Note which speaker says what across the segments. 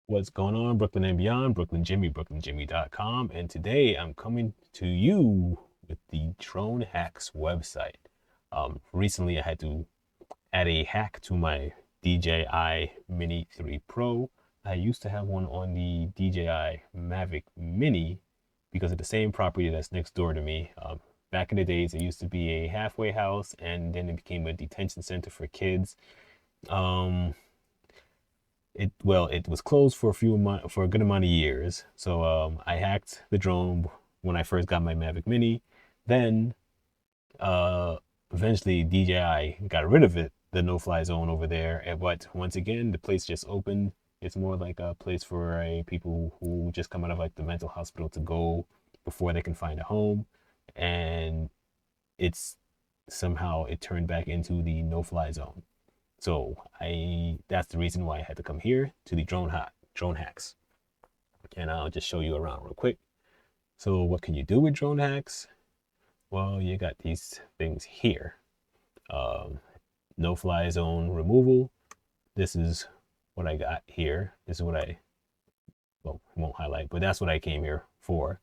Speaker 1: What's going on, Brooklyn and beyond? Brooklyn Jimmie, brooklynjimmie.com. And today I'm coming to you with the Drone Hacks website. Recently, I had to add a hack to my DJI Mini 3 Pro. I used to have one on the DJI Mavic Mini because of the same property that's next door to me. Back in the days, it used to be a halfway house, and then it became a detention center for kids. Um, it was closed for a good amount of years. So I hacked the drone when I first got my Mavic Mini. Then uh, eventually DJI got rid of it, the no-fly zone over there. But once again, the place just opened. It's more like a place for people who just come out of like the mental hospital to go before they can find a home, and it's somehow it turned back into the no-fly zone. So I that's the reason why I had to come here to the drone hacks. And I'll just show you around real quick. So what can you do with drone hacks? Well, you got these things here. Um, no fly zone removal. This is what I got here. This is what I won't highlight, but that's what I came here for.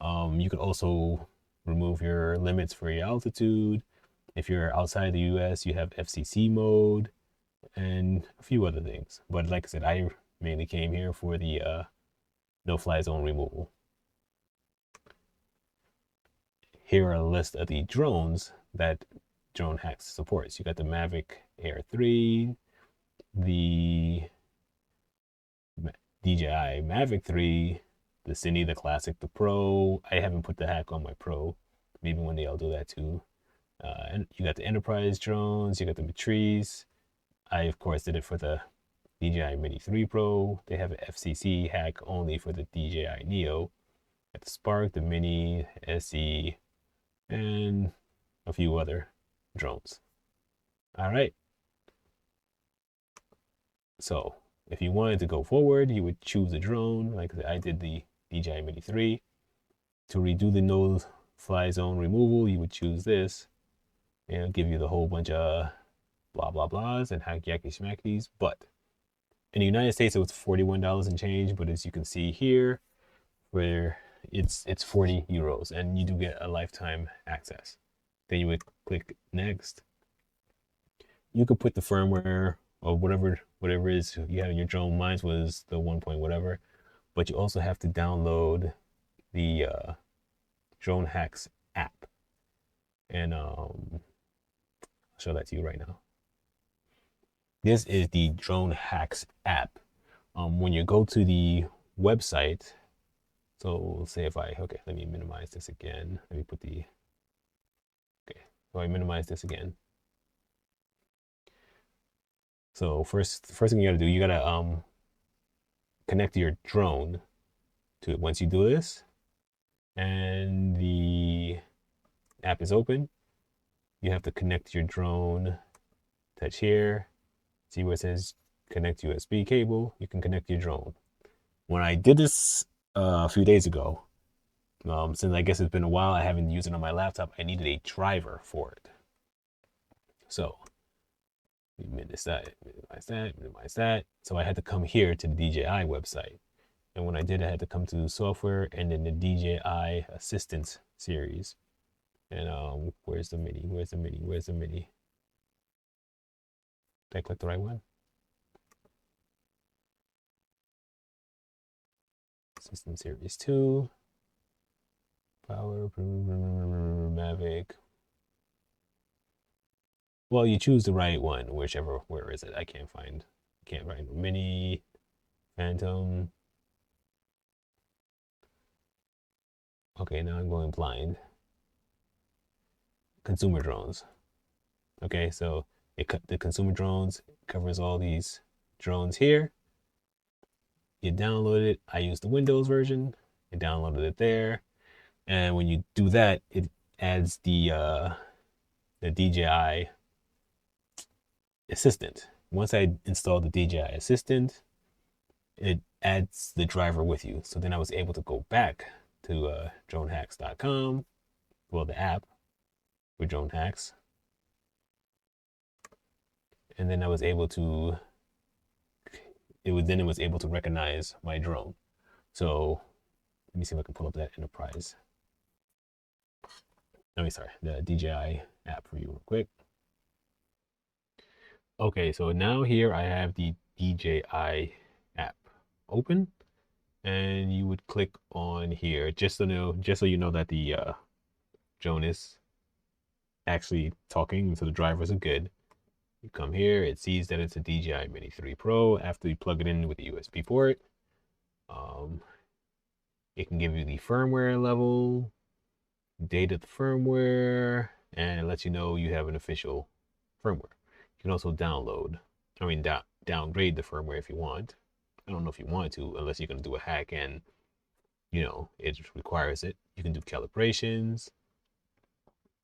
Speaker 1: You could also remove your limits for your altitude. If you're outside the US, you have FCC mode and a few other things. But like I said, I mainly came here for the no-fly zone removal. Here are a list of the drones that Drone Hacks supports. You got the Mavic Air 3, the DJI Mavic 3, the Cine, the Classic, the Pro. I haven't put the hack on my Pro. Maybe one day I'll do that too. And you got the Enterprise drones, you got the Matrice. I, of course, did it for the DJI Mini 3 Pro. They have an FCC hack only for the DJI Neo. Got the Spark, the Mini, SE, and a few other drones. All right. So if you wanted to go forward, you would choose a drone. Like I did the DJI Mini 3. To redo the no fly zone removal, you would choose this. And it'll give you the whole bunch of blah blah blahs and hack yacky smackies. But in the United States, it was $41 and change. But as you can see here, where it's 40 euros, and you do get a lifetime access. Then you would click next. You could put the firmware or whatever it is you have in your drone. Mine was the 1 point whatever, but you also have to download the Drone Hacks app, and I'll show that to you right now. This is the Drone Hacks app. When you go to the website, so say if okay, let me minimize this again. Let me put the okay. So I minimize this again. So first thing you gotta do, you gotta connect your drone to it. Once you do this, and the app is open, you have to connect your drone. Touch here, see where it says connect USB cable. You can connect your drone. When I did this a few days ago, since I guess it's been a while, I haven't used it on my laptop. I needed a driver for it. So minimize that, minimize that, minimize that. So I had to come here to the DJI website. And when I did, I had to come to software and then the DJI Assistance series. And where's the mini? Where's the mini? Where's the mini? Did I click the right one? System Series 2. Power, Mavic. Well, you choose the right one, where is it? I can't find Mini, Phantom. Okay, now I'm going blind. Consumer drones. Okay, so the consumer drones covers all these drones here. You download it. I use the Windows version. I downloaded it there, and when you do that, it adds the DJI Assistant. Once I installed the DJI Assistant, it adds the driver with you. So then I was able to go back to dronehacks.com, well, the app with Drone Hacks, and then I was able to it was able to recognize my drone. So let me see if I can pull up that enterprise. Let me sorry, the DJI app for you real quick. Okay, so now here I have the DJI app open, and you would click on here just so you know that the drone is actually talking, so the drivers are good. You come here, it sees that it's a DJI Mini 3 Pro. After you plug it in with the USB port, um, it can give you the firmware level, date of the firmware, and it lets you know you have an official firmware. You can also downgrade the firmware if you want. I don't know if you want to, unless you're going to do a hack and, it requires it. You can do calibrations.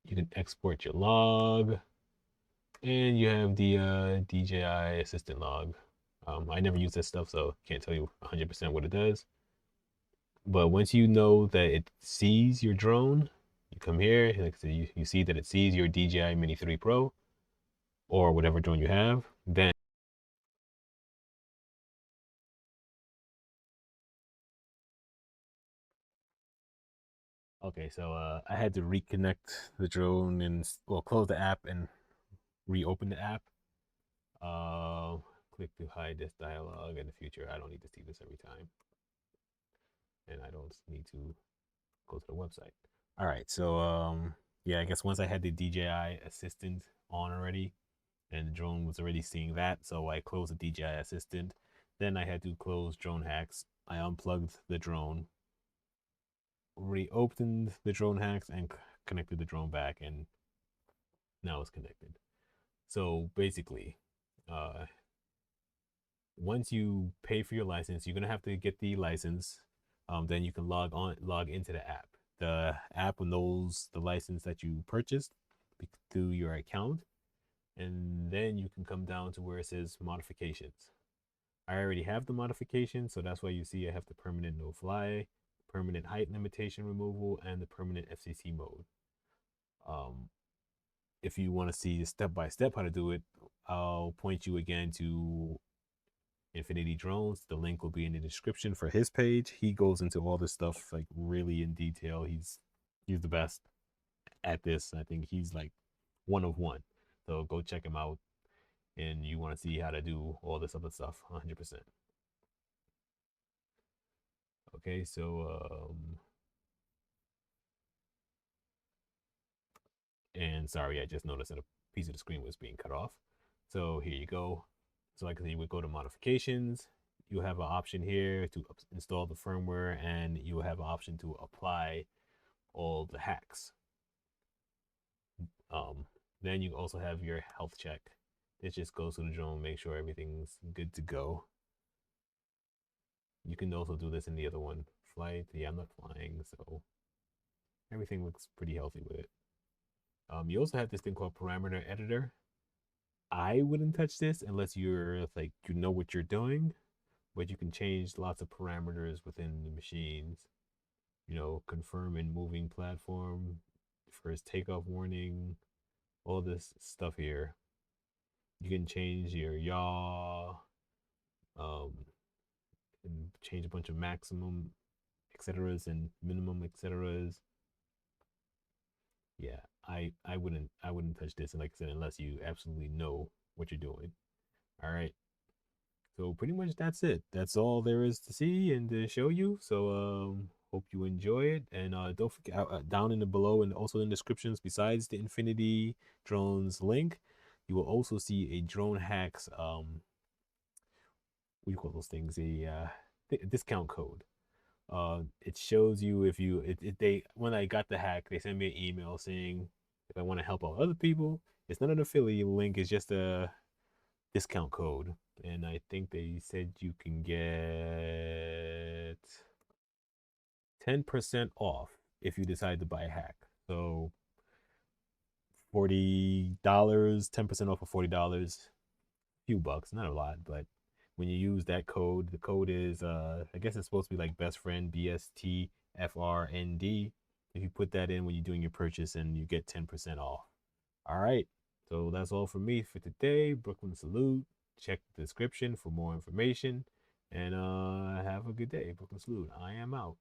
Speaker 1: You can export your log, and you have the DJI assistant log. I never use this stuff, so can't tell you 100% what it does. But once you know that it sees your drone, you come here, like so you see that it sees your DJI Mini 3 Pro or whatever drone you have, then okay, so I had to reconnect the drone and close the app and reopen the app. Uh, Click to hide this dialog in the future. I don't need to see this every time, and I don't need to go to the website. All right, so yeah, I guess once I had the DJI assistant on already, and the drone was already seeing that, so I closed the DJI assistant. Then I had to close drone hacks. I unplugged the drone, reopened the drone hacks, and connected the drone back, and now it's connected. So basically, uh, once you pay for your license, you're gonna have to get the license. Then you can log into the app. The app knows the license that you purchased through your account, and then you can come down to where it says modifications. I already have the modification, so that's why you see I have the permanent no fly, permanent height limitation removal, and the permanent FCC mode. Um, if you want to see step by step how to do it, I'll point you again to Infinity Drones. The link will be in the description for his page. He goes into all this stuff like really in detail. He's the best at this. I think he's like one of one. So go check him out, and you want to see how to do all this other stuff 100%. Okay, so and sorry, I just noticed that a piece of the screen was being cut off. So here you go. So like I said, you would go to modifications. You have an option here to install the firmware, and you have an option to apply all the hacks. Um, then you also have your health check. This just goes to the drone, make sure everything's good to go. You can also do this in the other one. Flight, yeah, I'm not flying, so everything looks pretty healthy with it. You also have this thing called parameter editor. I wouldn't touch this unless you're like you know what you're doing, but you can change lots of parameters within the machines. Confirm and moving platform, first takeoff warning, all this stuff here. You can change your yaw, um, and change a bunch of maximum etceteras and minimum etceteras. Yeah, I wouldn't touch this, and like I said, unless you absolutely know what you're doing. All right. So pretty much that's it. That's all there is to see and to show you. So hope you enjoy it, and don't forget down in the below and also in the descriptions, besides the Infinity Drones link, you will also see a drone hacks what do you call those things, a discount code. It shows you if you they when I got the hack, they sent me an email saying if I want to help out other people. It's not an affiliate link, it's just a discount code, and I think they said you can get 10% off if you decide to buy a hack. So $40, 10% off of $40, few bucks, not a lot, but when you use that code, the code is I guess it's supposed to be like best friend BSTFRND. If you put that in when you're doing your purchase, and you get 10% off. All right. So that's all from me for today. Brooklyn salute. check the description for more information. And have a good day. Brooklyn Salute. I am out.